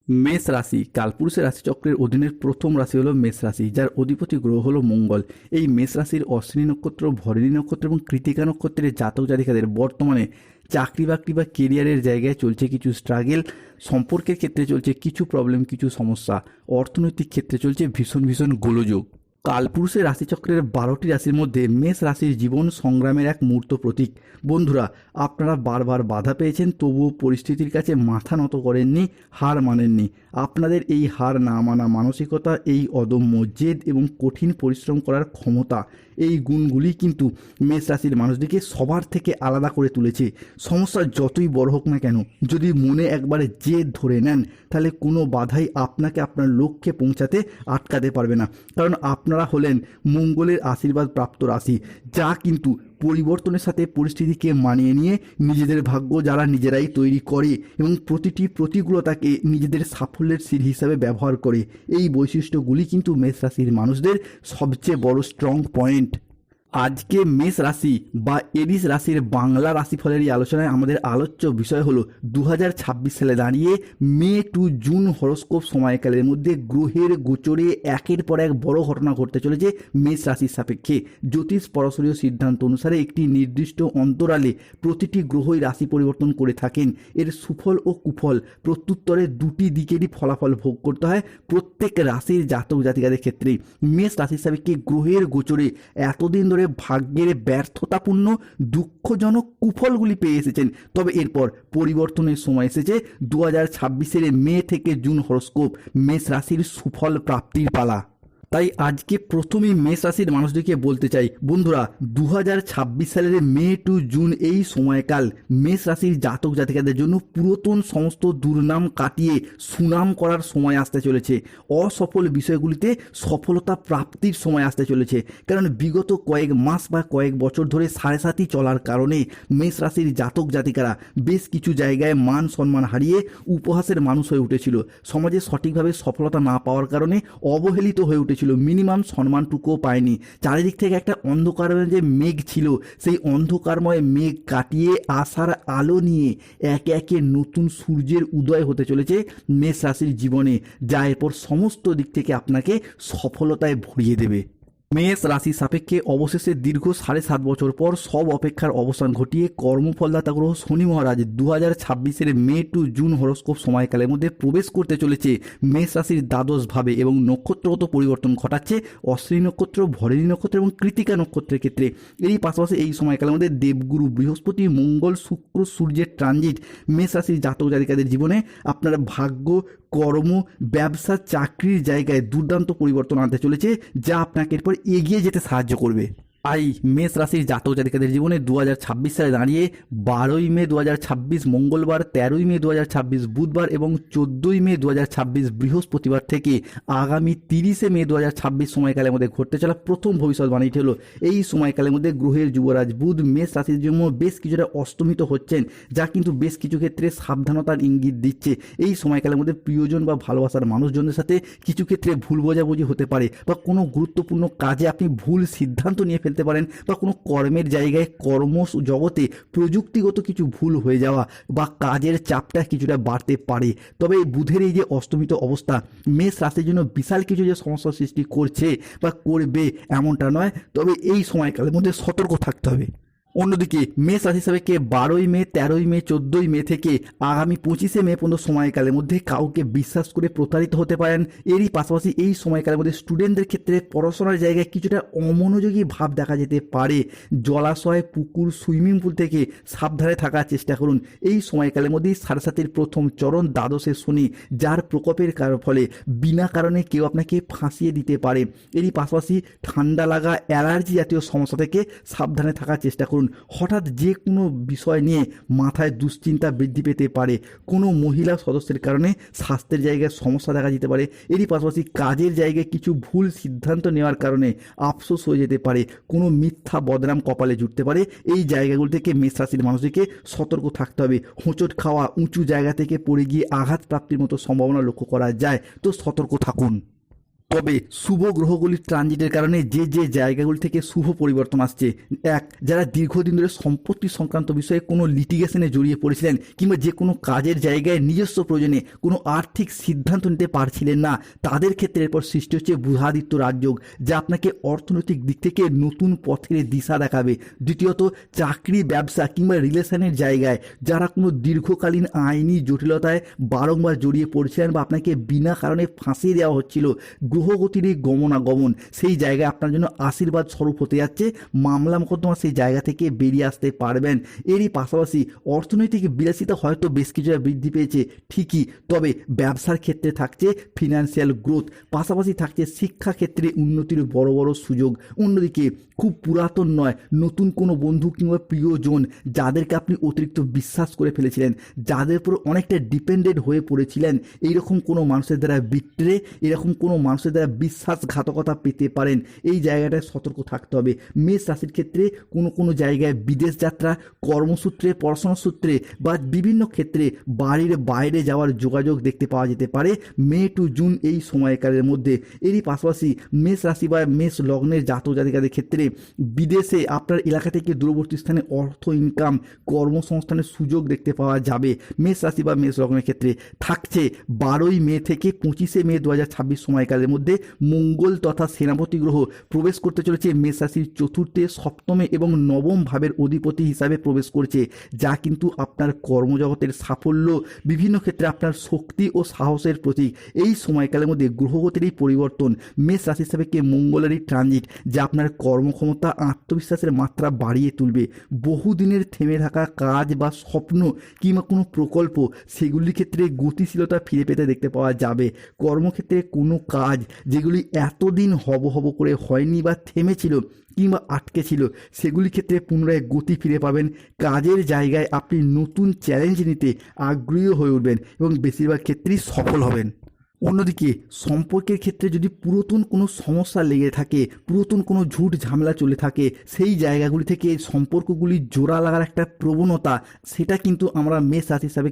মেষ রাশি কালপুরুষের রাশিচক্রের অধীনের প্রথম রাশি হলো মেষ রাশি, যার অধিপতি গ্রহ হলো মঙ্গল। এই মেষ রাশির অশ্বিনী নক্ষত্র, ভরণী নক্ষত্র এবং কৃতিকা নক্ষত্রের জাতক জাতিকাদের বর্তমানে চাকরি বাকরি বা কেরিয়ারের জায়গায় চলছে কিছু স্ট্রাগেল, সম্পর্কের ক্ষেত্রে চলছে কিছু প্রবলেম, কিছু সমস্যা, অর্থনৈতিক ক্ষেত্রে চলছে ভীষণ ভীষণ গোলযোগ। কালপুরুষের রাশিচক্রের 12টি রাশির মধ্যে মেষ রাশির জীবন সংগ্রামের এক মূর্ত প্রতীক। বন্ধুরা, আপনারা বারবার বাধা পেয়েছেন, তবুও পরিস্থিতির কাছে মাথা নত করেননি, হার মানেননি। আপনাদের এই হার না মানা মানসিকতা, এই অদম্য জেদ এবং কঠিন পরিশ্রম করার ক্ষমতা, এই গুণগুলি কিন্তু মেষ রাশির মানুষদেরকে সবার থেকে আলাদা করে তুলেছে। সমস্যা যতই বড় হোক না কেন, যদি মনে একবারে জেদ ধরে নেন, তাহলে কোনো বাধাই আপনাকে আপনার লক্ষ্যে পৌঁছাতে আটকাতে পারবে না। কারণ আপনারা হলেন মঙ্গলের আশীর্বাদ প্রাপ্ত রাশি, যা কিন্তু পরিবর্তনের সাথে পরিস্থিতিকে মানিয়ে নিয়ে নিজেদের ভাগ্য যারা নিজেরাই তৈরি করে এবং প্রতিটি প্রতিকূলতাকে নিজেদের সাফল্যের সিঁড়ি হিসাবে ব্যবহার করে। এই বৈশিষ্ট্যগুলি কিন্তু মেষ রাশির মানুষদের সবচেয়ে বড় স্ট্রং পয়েন্ট। আজকে মেষ রাশি বা এরিস রাশির বাংলা রাশিফলের এই আলোচনায় আমাদের আলোচ্য বিষয় হলো 2026 সালে দাঁড়িয়ে মে টু জুন হরোস্কোপ সময়কালের মধ্যে গ্রহের গোচরে একের পর এক বড় ঘটনা ঘটতে চলেছে মেষ রাশির সাপেক্ষে। জ্যোতিষ পরাশরীয় সিদ্ধান্ত অনুসারে একটি নির্দিষ্ট অন্তরালে প্রতিটি গ্রহই রাশি পরিবর্তন করে থাকেন। এর সুফল ও কুফল প্রত্যুত্তরে দুটি দিকেরই ফলাফল ভোগ করতে হয় প্রত্যেক রাশির জাতক জাতিকাদের ক্ষেত্রে। মেষ রাশির সাপেক্ষে গ্রহের গোচরে এতদিন ধরে ভাগ্যের ব্যর্থতাপূর্ণ দুঃখজনক কুফলগুলি পেয়ে এসেছেন, তবে এরপর পরিবর্তনের সময় এসেছে। 2026 মে থেকে জুন হরোস্কোপ মেষ রাশির সুফল প্রাপ্তির পালা। তাই আজকে প্রথমেই মেষ রাশির মানুষদেরকে বলতে চাই, বন্ধুরা, 2026 সালের মে টু জুন এই সময়কাল মেষ রাশির জাতক জাতিকাদের জন্য পুরাতন সমস্ত দুর্নাম কাটিয়ে সুনাম করার সময় আসতে চলেছে। অসফল বিষয়গুলিতে সফলতা প্রাপ্তির সময় আসতে চলেছে। কারণ বিগত কয়েক মাস বা কয়েক বছর ধরে সাড়ে সাতি চলার কারণে মেষ রাশির জাতক জাতিকারা বেশ কিছু জায়গায় মান সম্মান হারিয়ে উপহাসের মানুষ হয়ে উঠেছিল। সমাজে সঠিকভাবে সফলতা না পাওয়ার কারণে অবহেলিত হয়ে উঠেছিল, মিনিমাম সম্মানটুকুও পায়নি। চারিদিক থেকে একটা অন্ধকারের যে মেঘ ছিল, সেই অন্ধকারময় মেঘ কাটিয়ে আসার আলো নিয়ে একে একে নতুন সূর্যের উদয় হতে চলেছে মেষ রাশির জীবনে, যা এরপর সমস্ত দিক থেকে আপনাকে সফলতায় ভরিয়ে দেবে। মেষ রাশি সাপেক্ষে অবশেষে দীর্ঘ 7.5 বছর পর সব অপেক্ষার অবসান ঘটিয়ে কর্মফলদাতা গ্রহ শনি মহারাজ 2026 মে টু জুন হরোস্কোপ সময়কালের মধ্যে প্রবেশ করতে চলেছে মেষ রাশির দ্বাদশ ভাবে এবং নক্ষত্রগত পরিবর্তন ঘটাচ্ছে অশ্বিনী নক্ষত্র, ভরণী নক্ষত্র এবং কৃতিকা নক্ষত্রের ক্ষেত্রে। এরই পাশাপাশি এই সময়কালের মধ্যে দেবগুরু বৃহস্পতি, মঙ্গল, শুক্র, সূর্যের ট্রানজিট মেষ রাশির জাতক জাতিকাদের জীবনে আপনার ভাগ্য, কর্ম, ব্যবসা, চাকরির জায়গায় দুর্দান্ত পরিবর্তন আনতে চলেছে, যা আপনাকে এরপর এগিয়ে যেতে সাহায্য করবে। তাই মেষ রাশির জাতক জাতিকাদের জীবনে 2026 সালে দাঁড়িয়ে 12ই মে 2026 মঙ্গলবার, 13ই মে 2026 বুধবার এবং 14ই মে 2026 বৃহস্পতিবার থেকে আগামী 30শে মে 2026 সময়কালের মধ্যে ঘটতে চলা প্রথম ভবিষ্যৎবাণীটি হলো এই সময়কালের মধ্যে গ্রহের যুবরাজ বুধ মেষ রাশির জন্য বেশ কিছুটা অস্তমিত হচ্ছেন, যা কিন্তু বেশ কিছু ক্ষেত্রে সাবধানতার ইঙ্গিত দিচ্ছে। এই সময়কালের মধ্যে প্রিয়জন বা ভালোবাসার মানুষজনের সাথে কিছু ক্ষেত্রে ভুল বোঝাবুঝি হতে পারে, বা কোনো গুরুত্বপূর্ণ কাজে আপনি ভুল সিদ্ধান্ত নিয়ে ফেলতে পারেন, বা কোনো কর্মের জায়গায় কর্ম জগতে প্রযুক্তিগত কিছু ভুল হয়ে যাওয়া বা কাজের চাপটা কিছুটা বাড়তে পারে। তবে এই বুধের এই যে অস্তমিত অবস্থা মেষ রাশির জন্য বিশাল কিছু যে সমস্যার সৃষ্টি করছে বা করবে এমনটা নয়, তবে এই সময়কালের মধ্যে সতর্ক থাকতে হবে। অন্যদিকে মেষ রাশি সাপেক্ষে 12ই মে, 13ই মে, 14ই মে থেকে আগামী 25শে মে পর্যন্ত সময়কালের মধ্যে কাউকে বিশ্বাস করে প্রতারিত হতে পারেন। এরই পাশাপাশি এই সময়কালের মধ্যে স্টুডেন্টদের ক্ষেত্রে পড়াশোনার জায়গায় কিছুটা অমনোযোগী ভাব দেখা যেতে পারে। জলাশয়, পুকুর, সুইমিং পুল থেকে সাবধানে থাকার চেষ্টা করুন। এই সময়কালের মধ্যেই সাড়ে সাতির প্রথম চরণ দ্বাদশে শনি, যার প্রকোপের ফলে বিনা কারণে কেউ আপনাকে ফাঁসিয়ে দিতে পারে। এরই পাশাপাশি ঠান্ডা লাগা, অ্যালার্জি জাতীয় সমস্যা থেকে সাবধানে থাকার চেষ্টা করুন। হঠাৎ যে কোনো বিষয় নিয়ে মাথায় দুশ্চিন্তা বৃদ্ধি পেতে পারে। কোনো মহিলা সদস্যের কারণে স্বাস্থ্যের জায়গায় সমস্যা দেখা যেতে পারে। এরই পাশাপাশি কাজের জায়গায় কিছু ভুল সিদ্ধান্ত নেওয়ার কারণে আফসোস হয়ে যেতে পারে। কোনো মিথ্যা বদনাম কপালে জুটতে পারে। এই জায়গাগুলো থেকে মেষ রাশির মানুষদেরকে সতর্ক থাকতে হবে। হোঁচট খাওয়া, উঁচু জায়গা থেকে পড়ে গিয়ে আঘাত প্রাপ্তির মতো সম্ভাবনা লক্ষ্য করা যায়, তো সতর্ক থাকুন। তবে শুভ গ্রহগুলির ট্রানজিটের কারণে যে যে জায়গাগুলি থেকে শুভ পরিবর্তন আসছে, এক, যারা দীর্ঘদিন ধরে সম্পত্তি সংক্রান্ত বিষয়ে কোনো লিটিগেশনে জড়িয়ে পড়েছিলেন কিংবা যে কোনো কাজের জায়গায় নিজস্ব প্রয়োজনে কোনো আর্থিক সিদ্ধান্ত নিতে পারছিলেন না, তাদের ক্ষেত্রে এরপর সৃষ্টি হচ্ছে বুধাদিত্য রাজযোগ, যা আপনাকে অর্থনৈতিক দিক থেকে নতুন পথের দিশা দেখাবে। দ্বিতীয়ত, চাকরি, ব্যবসা কিংবা রিলেশনের জায়গায় যারা কোনো দীর্ঘকালীন আইনি জটিলতায় বারংবার জড়িয়ে পড়ছিলেন বা আপনাকে বিনা কারণে ফাঁসিয়ে দেওয়া হচ্ছিল, গ্রহগতির এই গমনাগমন সেই জায়গায় আপনার জন্য আশীর্বাদ স্বরূপ হতে যাচ্ছে। মামলা মোকদ্দমা সেই জায়গা থেকে বেরিয়ে আসতে পারবেন। এরই পাশাপাশি অর্থনৈতিক বিলাসিতা হয়তো বেশ কিছুটা বৃদ্ধি পেয়েছে ঠিকই, তবে ব্যবসার ক্ষেত্রে থাকছে ফিনান্সিয়াল গ্রোথ, পাশাপাশি থাকছে শিক্ষা ক্ষেত্রে উন্নতির বড় বড় সুযোগ। অন্যদিকে খুব পুরাতন নয়, নতুন কোনো বন্ধু কিংবা প্রিয়জন যাদেরকে আপনি অতিরিক্ত বিশ্বাস করে ফেলেছিলেন, যাদের উপর অনেকটা ডিপেন্ডেন্ট হয়ে পড়েছিলেন, এইরকম কোনো মানুষের দ্বারা বিট্রে, এরকম কোনো মানুষের দ্বারা বিশ্বাসঘাতকতা পেতে পারেন। এই জায়গাটায় সতর্ক থাকতে হবে। মেষ রাশির ক্ষেত্রে কোনো কোনো জায়গায় বিদেশ যাত্রা, কর্মসূত্রে, পড়াশোনার সূত্রে বা বিভিন্ন ক্ষেত্রে বাড়ির বাইরে যাওয়ার যোগাযোগ দেখতে পাওয়া যেতে পারে মে টু জুন এই সময়কালের মধ্যে। এরই পাশাপাশি মেষ রাশি বা মেষ লগ্নের জাতক জাতিকাদের ক্ষেত্রে বিদেশে আপনার এলাকা থেকে দূরবর্তী স্থানে অর্থ ইনকাম, কর্মসংস্থানের সুযোগ দেখতে পাওয়া যাবে। মেষ রাশি বা মেষ লগ্নের ক্ষেত্রে থাকছে 12ই মে থেকে 25শে মে 2026 সময়কালের মধ্যে মঙ্গল তথা সেনাপতি গ্রহ প্রবেশ করতে চলেছে মেষ রাশির চতুর্থে, সপ্তমে এবং নবম ভাবের অধিপতি হিসাবে প্রবেশ করছে, যা কিন্তু আপনার কর্মজগতের সাফল্য, বিভিন্ন ক্ষেত্রে আপনার শক্তি ও সাহসের প্রতীক। এই সময়কালের মধ্যে গ্রহগতির এই পরিবর্তন, মেষ রাশি হিসাবে মঙ্গলের এই ট্রানজিট, যা আপনার কর্মক্ষমতা, আত্মবিশ্বাসের মাত্রা বাড়িয়ে তুলবে। বহুদিনের থেমে থাকা কাজ বা স্বপ্ন কিংবা কোনো প্রকল্প, সেগুলির ক্ষেত্রে গতিশীলতা ফিরে পেতে দেখতে পাওয়া যাবে। কর্মক্ষেত্রে কোনো কাজ যেগুলি এতদিন হব হব করে হয়নি বা থেমেছিল কিংবা আটকে ছিল, সেগুলির ক্ষেত্রে পুনরায় গতি ফিরে পাবেন। কাজের জায়গায় আপনি নতুন চ্যালেঞ্জ নিতে আগ্রহী হয়ে উঠবেন এবং বেশিরভাগ ক্ষেত্রেই সফল হবেন। অন্যদিকে সম্পর্কের ক্ষেত্রে যদি পুরাতন কোনো সমস্যা লেগে থাকে, পুরাতন কোনো ঝুট ঝামেলা চলে থাকে, সেই জায়গাগুলি থেকে সম্পর্কগুলি জোড়া লাগার একটা প্রবণতা, সেটা কিন্তু আমরা মেষ রাশি হিসাবে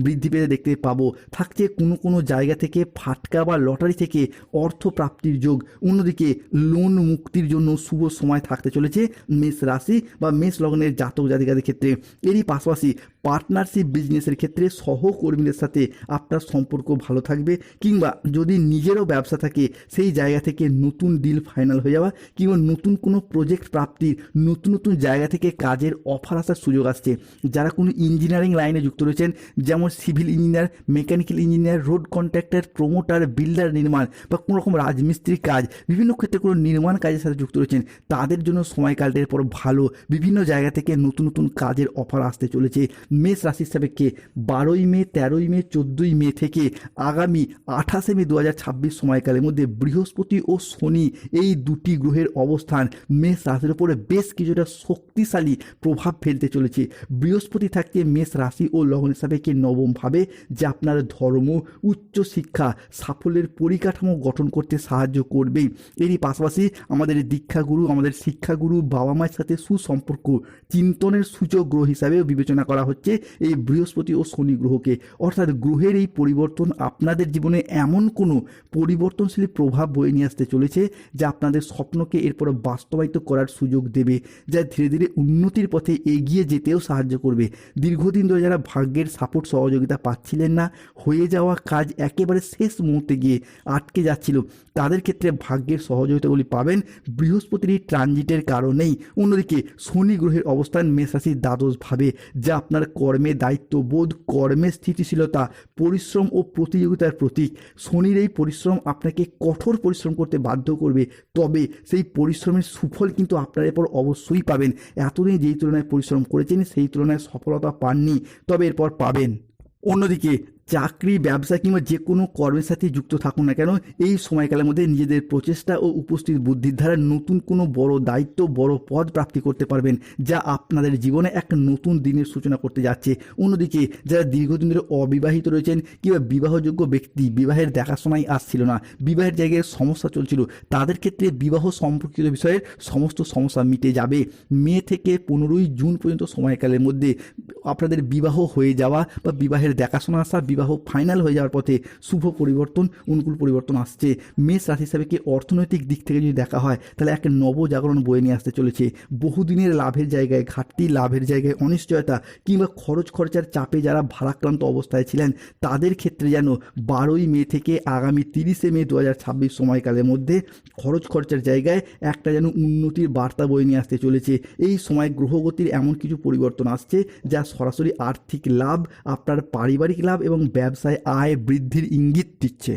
বৃদ্ধি পেতে দেখতে পাবো। থাকছে কোনো কোনো জায়গা থেকে ফাটকা বা লটারি থেকে অর্থ প্রাপ্তির যোগ। অন্যদিকে লোন মুক্তির জন্য শুভ সময় থাকতে চলেছে মেষ রাশি বা মেষ লগ্নের জাতক জাতিকাদের ক্ষেত্রে। এরই পাশাপাশি পার্টনারশিপ বিজনেসের ক্ষেত্রে সহকর্মীদের সাথে আপনার সম্পর্ক ভালো থাকবে, কিংবা যদি নিজেরও ব্যবসা থাকে সেই জায়গা থেকে নতুন ডিল ফাইনাল হয়ে যাওয়া কিংবা নতুন কোনো প্রজেক্ট প্রাপ্তির, নতুন নতুন জায়গা থেকে কাজের অফার আসার সুযোগ আসছে। যারা কোনো ইঞ্জিনিয়ারিং লাইনে যুক্ত রয়েছেন, যেমন civil engineer, mechanical engineer, road contractor, promoter, builder, নির্মাণ বা কোনো রকম রাজমিস্ত্রির কাজ, বিভিন্ন ক্ষেত্রে কোনো নির্মাণ কাজের সাথে যুক্ত রয়েছেন, তাদের জন্য সময়কালটার পর ভালো। বিভিন্ন জায়গা থেকে নতুন নতুন কাজের অফার আসতে চলেছে। মেষ রাশির সাপেক্ষে 12ই মে, 13ই মে, 14ই মে থেকে আগামী 28শে মে 2026 সময়কালের মধ্যে বৃহস্পতি ও শনি এই দুটি গ্রহের অবস্থান মেষ রাশির উপরে বেশ কিছুটা শক্তিশালী প্রভাব ফেলতে চলেছে। বৃহস্পতি থাকছে মেষ রাশি ও লগ্ন সাপেক্ষে নবম ভাবে, যা আপনার ধর্ম, উচ্চশিক্ষা, সাফল্যের পরিকাঠামো গঠন করতে সাহায্য করবেই। এরই পাশাপাশি আমাদের দীক্ষাগুরু, আমাদের শিক্ষাগুরু, বাবা মায়ের সাথে সুসম্পর্ক চিন্তনের সূচক গ্রহ হিসাবে বিবেচনা করা হচ্ছে এই বৃহস্পতি ও শনি গ্রহকে। অর্থাৎ গ্রহের এই পরিবর্তন আপনাদের জীবনে এমন কোনো পরিবর্তনশীল প্রভাব বয়ে নিয়ে আসতে চলেছে, যা আপনাদের স্বপ্নকে এরপর বাস্তবায়িত করার সুযোগ দেবে, যা ধীরে ধীরে উন্নতির পথে এগিয়ে যেতেও সাহায্য করবে। দীর্ঘদিন ধরে যারা ভাগ্যের সাপোর্ট সহযোগিতা পাচ্ছিলেন না, হয়ে যাওয়া কাজ একেবারে শেষ মুহূর্তে গিয়ে আটকে যাচ্ছিল, তাদের ক্ষেত্রে ভাগ্যের সহযোগিতাগুলি পাবেন বৃহস্পতির ট্রানজিটের কারণেই। অন্যদিকে শনি গ্রহের অবস্থান মেষ রাশির দ্বাদশ ভাবে, যা আপনার কর্মে দায়িত্ববোধ, কর্মের স্থিতিশীলতা, পরিশ্রম ও প্রতিযোগিতার প্রতীক। শনির এই পরিশ্রম আপনাকে কঠোর পরিশ্রম করতে বাধ্য করবে, তবে সেই পরিশ্রমের সুফল কিন্তু আপনার এরপর অবশ্যই পাবেন। এতদিন যেই তুলনায় পরিশ্রম করেছেন সেই তুলনায় সফলতা পাননি, তবে এরপর পাবেন। অন্যদিকে চাকরি, ব্যবসা কিংবা যে কোনো কর্মের সাথে যুক্ত থাকুন না কেন, এই সময়কালের মধ্যে নিজেদের প্রচেষ্টা ও উপস্থিত বুদ্ধির দ্বারা নতুন কোনো বড় দায়িত্ব, বড় পদ প্রাপ্তি করতে পারবেন, যা আপনাদের জীবনে এক নতুন দিনের সূচনা করতে যাচ্ছে। অন্যদিকে যারা দীর্ঘদিন ধরে অবিবাহিত রয়েছেন কিংবা বিবাহযোগ্য ব্যক্তি, বিবাহের দেখাশোনাই আসছিল না, বিবাহের জায়গায় সমস্যা চলছিল, তাদের ক্ষেত্রে বিবাহ সম্পর্কিত বিষয়ের সমস্ত সমস্যা মিটে যাবে। মে থেকে 15ই জুন পর্যন্ত সময়কালের মধ্যে আপনাদের বিবাহ হয়ে যাওয়া বা বিবাহের দেখাশোনা আসা, বিবাহ ফাইনাল হয়ে যাওয়ার পথে শুভ পরিবর্তন, অনুকূল পরিবর্তন আসছে। মেষ রাশি হিসাবে কি অর্থনৈতিক দিক থেকে যদি দেখা হয় তাহলে এক নবজাগরণ বয়ে নিয়ে আসতে চলেছে। বহুদিনের লাভের জায়গায় ঘাটতি, লাভের জায়গায় অনিশ্চয়তা কিংবা খরচার চাপে যারা ভারাক্রান্ত অবস্থায় ছিলেন তাদের ক্ষেত্রে যেন 12ই মে থেকে আগামী 30শে মে 2026 সময়কালের মধ্যে খরচার জায়গায় একটা যেন উন্নতির বার্তা বয়ে নিয়ে আসতে চলেছে। এই সময় গ্রহগতির এমন কিছু পরিবর্তন আসছে যা সরাসরি আর্থিক লাভ, আপনার পারিবারিক লাভ এবং ব্যবসায় আয় বৃদ্ধির ইঙ্গিত দিচ্ছে।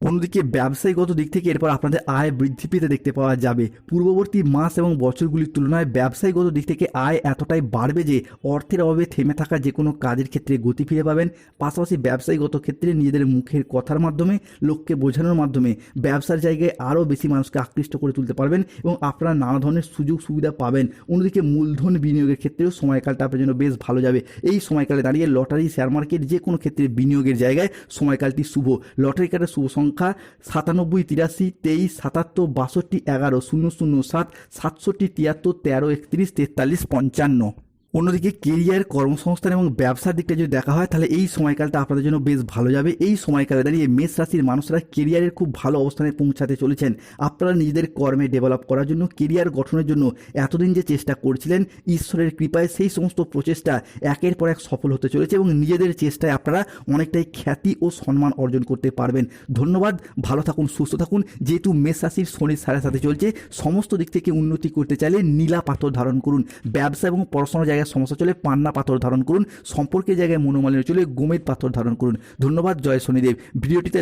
অন্যদিকে ব্যবসায়িকগত দিক থেকে এরপর আপনাদের আয় বৃদ্ধি পেতে দেখতে পাওয়া যাবে। পূর্ববর্তী মাস এবং বছরগুলির তুলনায় ব্যবসায়িকগত দিক থেকে আয় এতটাই বাড়বে যে অর্থের অভাবে থেমে থাকা যে কোনো কাজের ক্ষেত্রে গতি ফিরে পাবেন। পাশাপাশি ব্যবসায়িকগত ক্ষেত্রে নিজেদের মুখের কথার মাধ্যমে, লোককে বোঝানোর মাধ্যমে ব্যবসার জায়গায় আরও বেশি মানুষকে আকৃষ্ট করে তুলতে পারবেন এবং আপনারা নানা ধরনের সুযোগ সুবিধা পাবেন। অন্যদিকে মূলধন বিনিয়োগের ক্ষেত্রেও সময়কালটা আপনার জন্য বেশ ভালো যাবে। এই সময়কালে দাঁড়িয়ে লটারি, শেয়ার মার্কেট যে কোনো ক্ষেত্রে বিনিয়োগের জায়গায় সময়কালটি শুভ। লটারি কার্ডের শুভ সংখ্যা 97 83 23 77 62 11 007 67 73 13 31 43 55। অন্যদিকে কেরিয়ার, কর্মসংস্থান এবং ব্যবসার দিকটা যদি দেখা হয় তাহলে এই সময়কালটা আপনাদের জন্য বেশ ভালো যাবে। এই সময়কালে দাঁড়িয়ে মেষ রাশির মানুষরা কেরিয়ারের খুব ভালো অবস্থানে পৌঁছাতে চলেছেন। আপনারা নিজেদের কর্মে ডেভেলপ করার জন্য, কেরিয়ার গঠনের জন্য এতদিন যে চেষ্টা করছিলেন, ঈশ্বরের কৃপায় সেই সমস্ত প্রচেষ্টা একের পর এক সফল হতে চলেছে এবং নিজেদের চেষ্টায় আপনারা অনেকটাই খ্যাতি ও সম্মান অর্জন করতে পারবেন। ধন্যবাদ, ভালো থাকুন, সুস্থ থাকুন। যেহেতু মেষ রাশির শনির সাড়ে সাথে চলছে, সমস্ত দিক থেকে উন্নতি করতে চাইলে নীলা পাথর ধারণ করুন। ব্যবসা এবং পড়াশোনার জায়গায় সমস্যা চলে পান্না পাথর ধারণ করুন। সম্পর্কের জায়গায় মনোমালিন্য চলে গোমেদ পাথর ধারণ করুন। ধন্যবাদ, জয় শনিদেব। ভিডিওটিতে